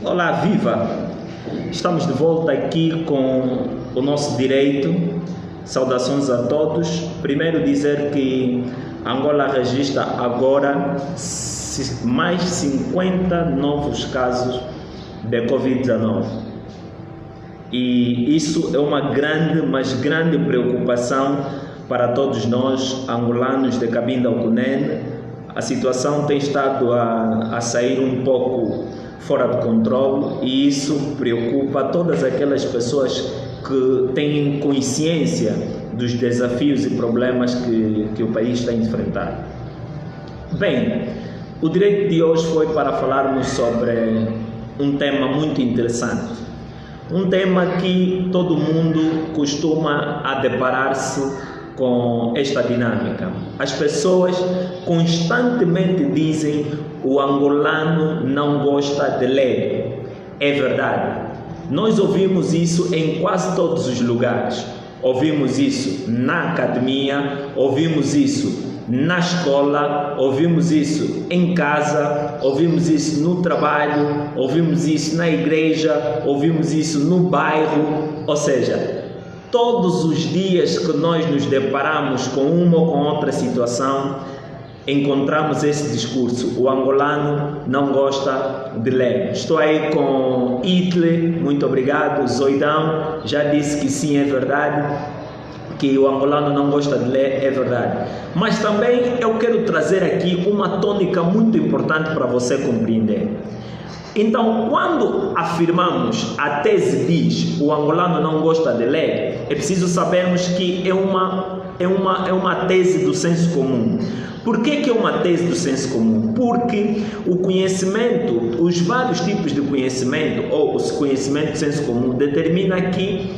Olá, viva! Estamos de volta aqui com o nosso direito. Saudações a todos. Primeiro dizer que Angola registra agora mais 50 novos casos de Covid-19. E isso é uma grande, mas grande preocupação para todos nós, angolanos de Cabinda ao Cunene. A situação tem estado a sair um pouco fora de controle e isso preocupa todas aquelas pessoas que têm consciência dos desafios e problemas que o país está a enfrentar. Bem, o direito de hoje foi para falarmos sobre um tema muito interessante. Um tema que todo mundo costuma a deparar-se com esta dinâmica. As pessoas constantemente dizem o angolano não gosta de ler. É verdade. Nós ouvimos isso em quase todos os lugares. Ouvimos isso na academia, ouvimos isso na escola, ouvimos isso em casa, ouvimos isso no trabalho, ouvimos isso na igreja, ouvimos isso no bairro, ou seja, todos os dias que nós nos deparamos com uma ou com outra situação, encontramos esse discurso: o angolano não gosta de ler. Estou aí com Hitler, muito obrigado. Zoidão já disse que sim, é verdade, que o angolano não gosta de ler, é verdade. Mas também eu quero trazer aqui uma tônica muito importante para você compreender. Então, quando afirmamos, a tese diz, o angolano não gosta de ler, é preciso sabermos que é uma tese do senso comum. Por que é uma tese do senso comum? Porque o conhecimento, os vários tipos de conhecimento, ou os conhecimentos do senso comum, determina que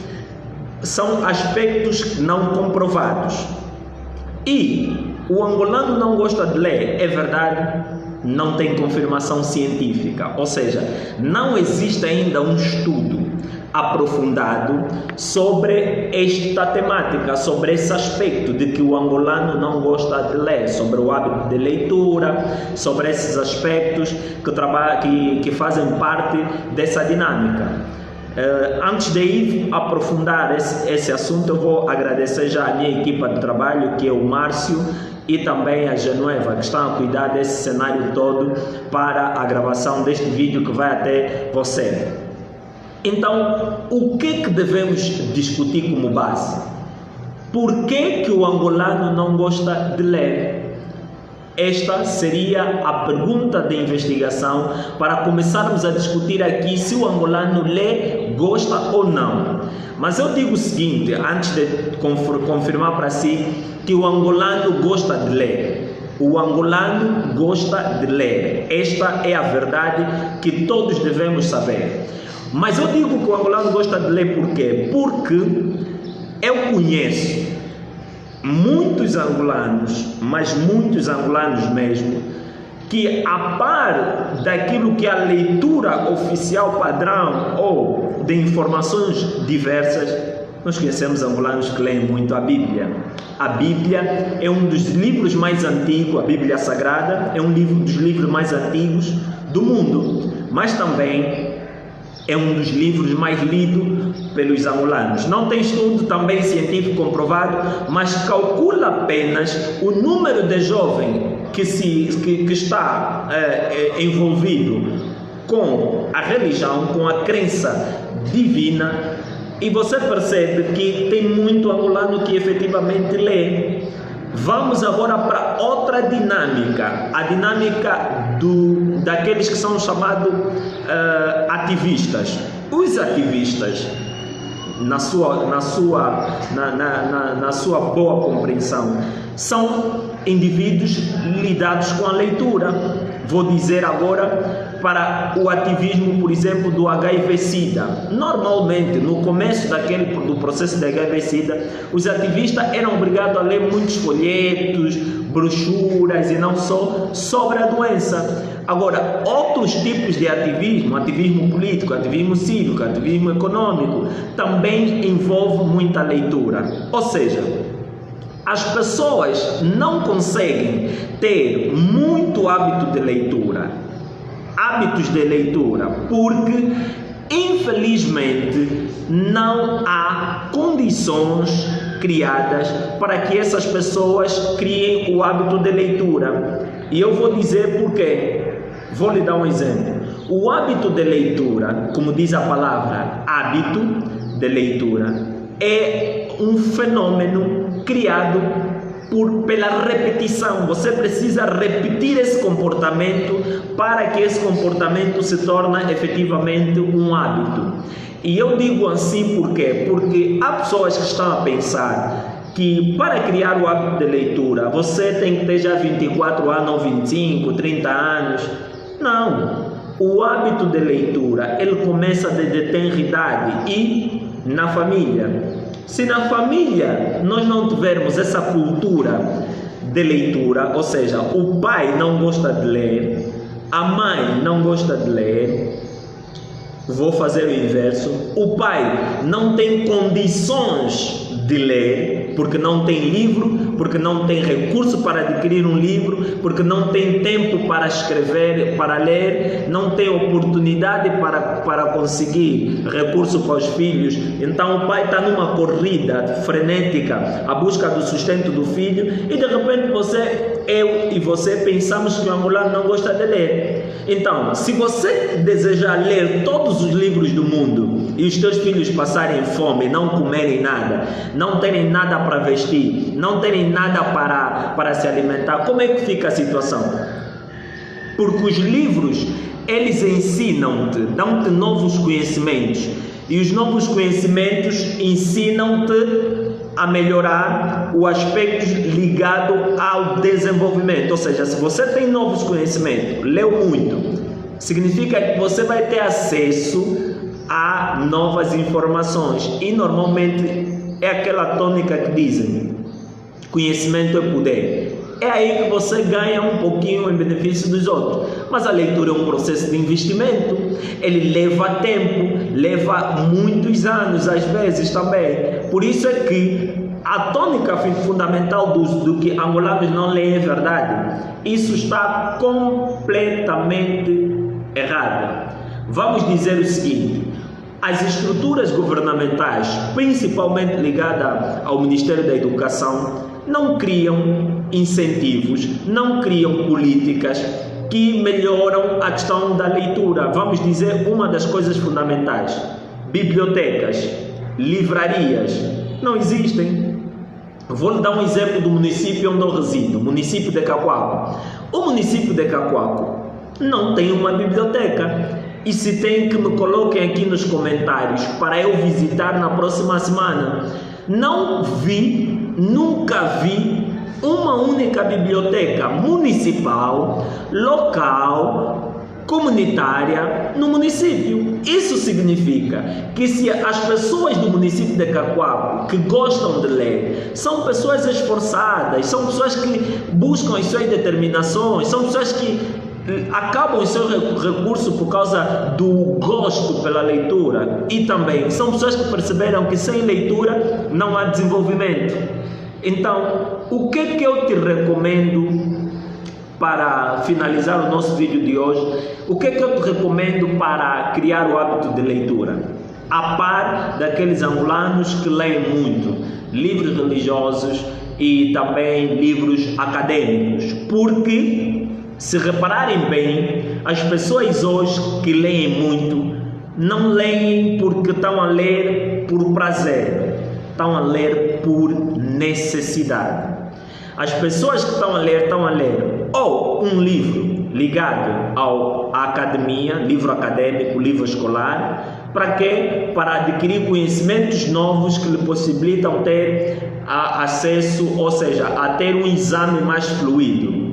são aspectos não comprovados. E o angolano não gosta de ler, é verdade, não tem confirmação científica, ou seja, não existe ainda um estudo aprofundado sobre esta temática, sobre esse aspecto de que o angolano não gosta de ler, sobre o hábito de leitura, sobre esses aspectos que fazem parte dessa dinâmica. Antes de ir aprofundar esse assunto, eu vou agradecer já a minha equipa de trabalho, que é o Márcio e também a Genueva, que estão a cuidar desse cenário todo para a gravação deste vídeo que vai até você. Então, o que devemos discutir como base? Por que o angolano não gosta de ler? Esta seria a pergunta de investigação para começarmos a discutir aqui se o angolano lê, gosta ou não. Mas eu digo o seguinte, antes de confirmar para si, que o angolano gosta de ler. O angolano gosta de ler. Esta é a verdade que todos devemos saber. Mas eu digo que o angolano gosta de ler por quê? Porque eu conheço muitos angolanos, mas muitos angolanos mesmo, que a par daquilo que a leitura oficial padrão ou de informações diversas, nós conhecemos angolanos que leem muito a Bíblia. A Bíblia é um dos livros mais antigos, a Bíblia Sagrada é um dos livros mais antigos do mundo, mas também é um dos livros mais lidos pelos angolanos. Não tem estudo também científico comprovado, mas calcula apenas o número de jovens que está envolvido com a religião, com a crença divina, e você percebe que tem muito angolano que efetivamente lê. Vamos agora para outra dinâmica, a dinâmica daqueles que são chamados ativistas. Os ativistas, na sua boa compreensão, são indivíduos lidados com a leitura. Vou dizer agora para o ativismo, por exemplo, do HIV-Sida. Normalmente, no começo do processo de HIV-Sida, os ativistas eram obrigados a ler muitos folhetos, brochuras e não só sobre a doença. Agora, outros tipos de ativismo, ativismo político, ativismo cívico, ativismo econômico, também envolve muita leitura. Ou seja, as pessoas não conseguem ter muito hábito de leitura hábitos de leitura, porque infelizmente não há condições criadas para que essas pessoas criem o hábito de leitura. E eu vou dizer porquê. Vou lhe dar um exemplo. O hábito de leitura, como diz a palavra hábito de leitura, é um fenômeno criado pela repetição. Você precisa repetir esse comportamento para que esse comportamento se torne efetivamente um hábito. E eu digo assim por quê? Porque há pessoas que estão a pensar que para criar o hábito de leitura você tem que ter já 24 anos, ou 25, 30 anos. Não. O hábito de leitura, ele começa desde tenra idade e na família. Se na família nós não tivermos essa cultura de leitura, ou seja, o pai não gosta de ler, a mãe não gosta de ler, vou fazer o inverso, o pai não tem condições de ler, porque não tem livro, porque não tem recurso para adquirir um livro, porque não tem tempo para escrever, para ler, não tem oportunidade para conseguir recurso para os filhos. Então o pai está numa corrida frenética à busca do sustento do filho e de repente eu e você pensamos que o angolano não gosta de ler. Então, se você desejar ler todos os livros do mundo e os teus filhos passarem fome, não comerem nada, não terem nada para vestir, não terem nada para se alimentar, como é que fica a situação? Porque os livros, eles ensinam-te, dão-te novos conhecimentos, e os novos conhecimentos ensinam-te a melhorar o aspecto ligado ao desenvolvimento. Ou seja, se você tem novos conhecimentos, leu muito, significa que você vai ter acesso a novas informações. E normalmente é aquela tônica que dizem: conhecimento é poder. É aí que você ganha um pouquinho em benefício dos outros. Mas a leitura é um processo de investimento. Ele leva tempo, leva muitos anos, às vezes também. Por isso é que a tônica fundamental do que angolanos não leem é verdade. Isso está completamente errado. Vamos dizer o seguinte: as estruturas governamentais, principalmente ligadas ao Ministério da Educação, não criam incentivos, não criam políticas que melhoram a questão da leitura. Vamos dizer uma das coisas fundamentais: bibliotecas, livrarias, não existem. Vou lhe dar um exemplo do município onde eu resido, o município de Cacoalco. O município de Cacoalco não tem uma biblioteca. E se tem, que me coloquem aqui nos comentários para eu visitar na próxima semana. Não vi, nunca vi uma única biblioteca municipal, local, comunitária no município. Isso significa que se as pessoas do município de Cacoalco que gostam de ler são pessoas esforçadas, são pessoas que buscam as suas determinações, são pessoas que acabam o seu recurso por causa do gosto pela leitura, e também são pessoas que perceberam que sem leitura não há desenvolvimento. Então, o que é que eu te recomendo para finalizar o nosso vídeo de hoje? O que é que eu te recomendo para criar o hábito de leitura? A par daqueles angolanos que leem muito livros religiosos e também livros acadêmicos, porque se repararem bem, as pessoas hoje que leem muito não leem porque estão a ler por prazer, estão a ler por necessidade. As pessoas que estão a ler ou um livro ligado à academia, livro acadêmico, livro escolar. Para quê? Para adquirir conhecimentos novos que lhe possibilitam ter acesso, ou seja, a ter um exame mais fluido.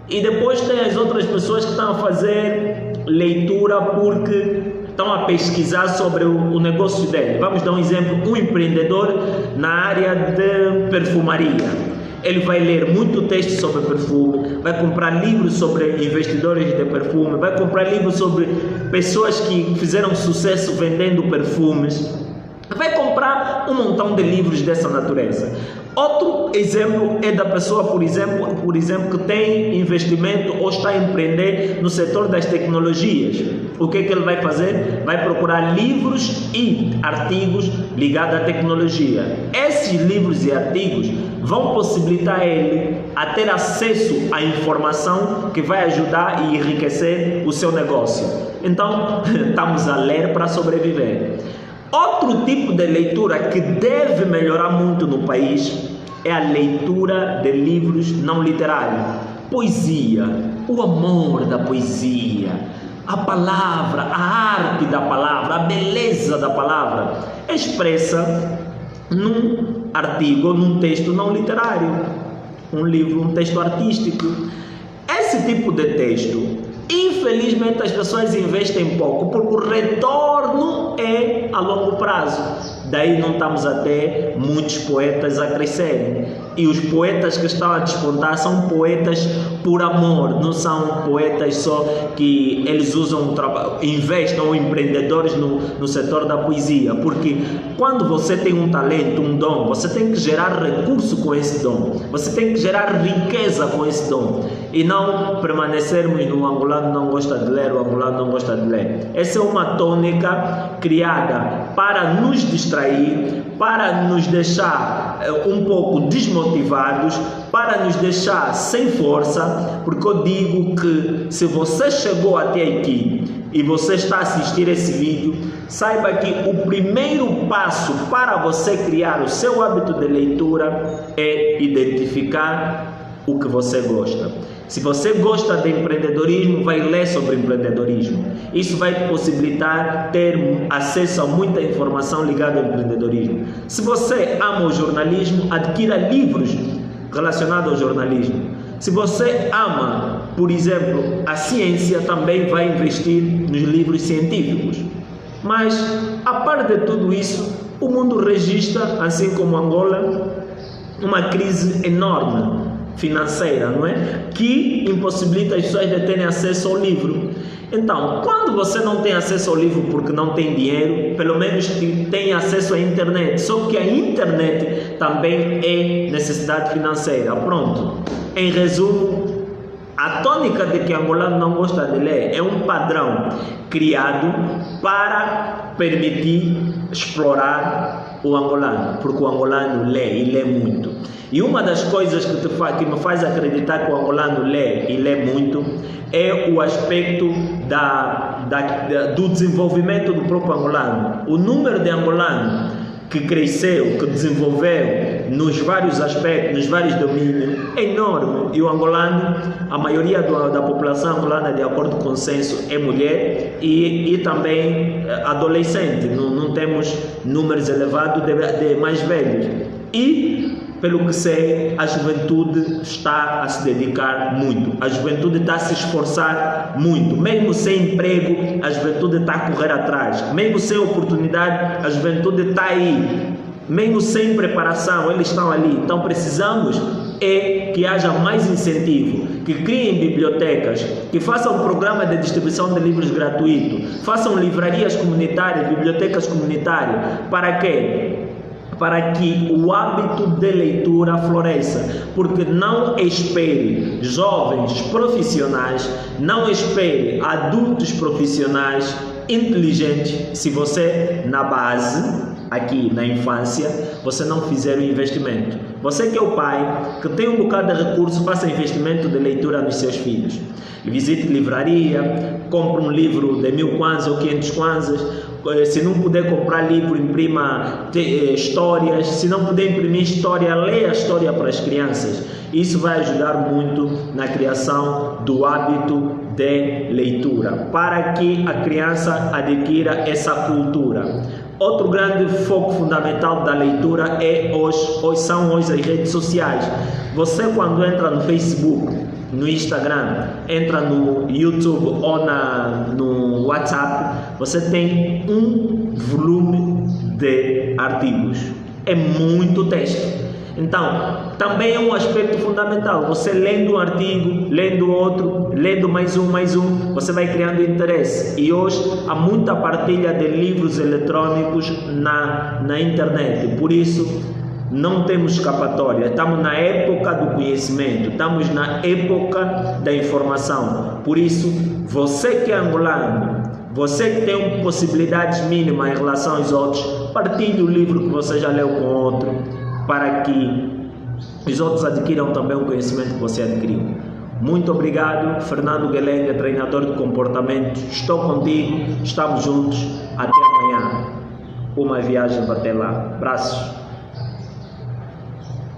E depois tem as outras pessoas que estão a fazer leitura porque estão a pesquisar sobre o negócio dele. Vamos dar um exemplo: um empreendedor na área de perfumaria. Ele vai ler muito texto sobre perfume, vai comprar livros sobre investidores de perfume, vai comprar livros sobre pessoas que fizeram sucesso vendendo perfumes, vai comprar um montão de livros dessa natureza. Outro exemplo é da pessoa, por exemplo, que tem investimento ou está a empreender no setor das tecnologias. O que é que ele vai fazer? Vai procurar livros e artigos ligados à tecnologia. Esses livros e artigos vão possibilitar ele a ter acesso à informação que vai ajudar e enriquecer o seu negócio. Então, estamos a ler para sobreviver. Outro tipo de leitura que deve melhorar muito no país é a leitura de livros não literários. Poesia, o amor da poesia, a palavra, a arte da palavra, a beleza da palavra, expressa num artigo, num texto não literário, um livro, um texto artístico. Esse tipo de texto, infelizmente, as pessoas investem pouco, porque o retorno é a longo prazo. Daí não estamos a ter muitos poetas a crescerem. E os poetas que estão a despontar são poetas por amor, não são poetas só que eles usam, investem ou empreendedores no setor da poesia. Porque quando você tem um talento, um dom, você tem que gerar recurso com esse dom. Você tem que gerar riqueza com esse dom. E não permanecermos no angolano não gosta de ler, o angolano não gosta de ler. Essa é uma tônica criada para nos distrair, para nos deixar um pouco desmotivados, para nos deixar sem força, porque eu digo que se você chegou até aqui e você está a assistir esse vídeo, saiba que o primeiro passo para você criar o seu hábito de leitura é identificar o que você gosta. Se você gosta de empreendedorismo, vai ler sobre empreendedorismo. Isso vai te possibilitar ter acesso a muita informação ligada ao empreendedorismo. Se você ama o jornalismo, adquira livros relacionados ao jornalismo. Se você ama, por exemplo, a ciência, também vai investir nos livros científicos. Mas, a parte de tudo isso, o mundo registra, assim como Angola, uma crise enorme financeira, não é? Que impossibilita as pessoas de terem acesso ao livro. Então, quando você não tem acesso ao livro porque não tem dinheiro, pelo menos tem acesso à internet. Só que a internet também é necessidade financeira. Pronto. Em resumo, a tônica de que angolano não gosta de ler é um padrão criado para permitir explorar o angolano, porque o angolano lê e lê muito. E uma das coisas que me faz acreditar que o angolano lê e lê muito é o aspecto do desenvolvimento do próprio angolano. O número de angolanos que cresceu, que desenvolveu nos vários aspectos, nos vários domínios, é enorme. E o angolano, a maioria da população angolana, de acordo com o censo, é mulher e também adolescente. Não temos números elevados de mais velhos. E, pelo que sei, a juventude está a se dedicar muito. A juventude está a se esforçar muito. Mesmo sem emprego, a juventude está a correr atrás. Mesmo sem oportunidade, a juventude está aí. Mesmo sem preparação, eles estão ali. Então precisamos que haja mais incentivo, que criem bibliotecas, que façam um programa de distribuição de livros gratuito, façam livrarias comunitárias, bibliotecas comunitárias. Para quê? Para que o hábito de leitura floresça, porque não espere jovens profissionais, não espere adultos profissionais inteligentes, se você na base, aqui na infância, você não fizer o investimento. Você que é o pai, que tem um bocado de recurso, faça investimento de leitura nos seus filhos. Visite livraria, compre um livro de 1000 kwanzas ou 500 kwanzas. Se não puder comprar livro, imprima histórias. Se não puder imprimir história, leia a história para as crianças. Isso vai ajudar muito na criação do hábito de leitura, para que a criança adquira essa cultura. Outro grande foco fundamental da leitura são as redes sociais. Você, quando entra no Facebook, no Instagram, entra no YouTube ou no WhatsApp, você tem um volume de artigos. É muito texto. Então, também é um aspecto fundamental. Você lendo um artigo, lendo outro, lendo mais um, você vai criando interesse. E hoje há muita partilha de livros eletrônicos na internet. Por isso, Não temos escapatória, estamos na época do conhecimento, estamos na época da informação. Por isso, você que é angolano, você que tem possibilidades mínimas em relação aos outros, partilhe o livro que você já leu com outro, para que os outros adquiram também o conhecimento que você adquiriu. Muito obrigado, Fernando Guelenga, treinador de comportamento. Estou contigo, estamos juntos. Até amanhã. Uma viagem até lá. Abraços.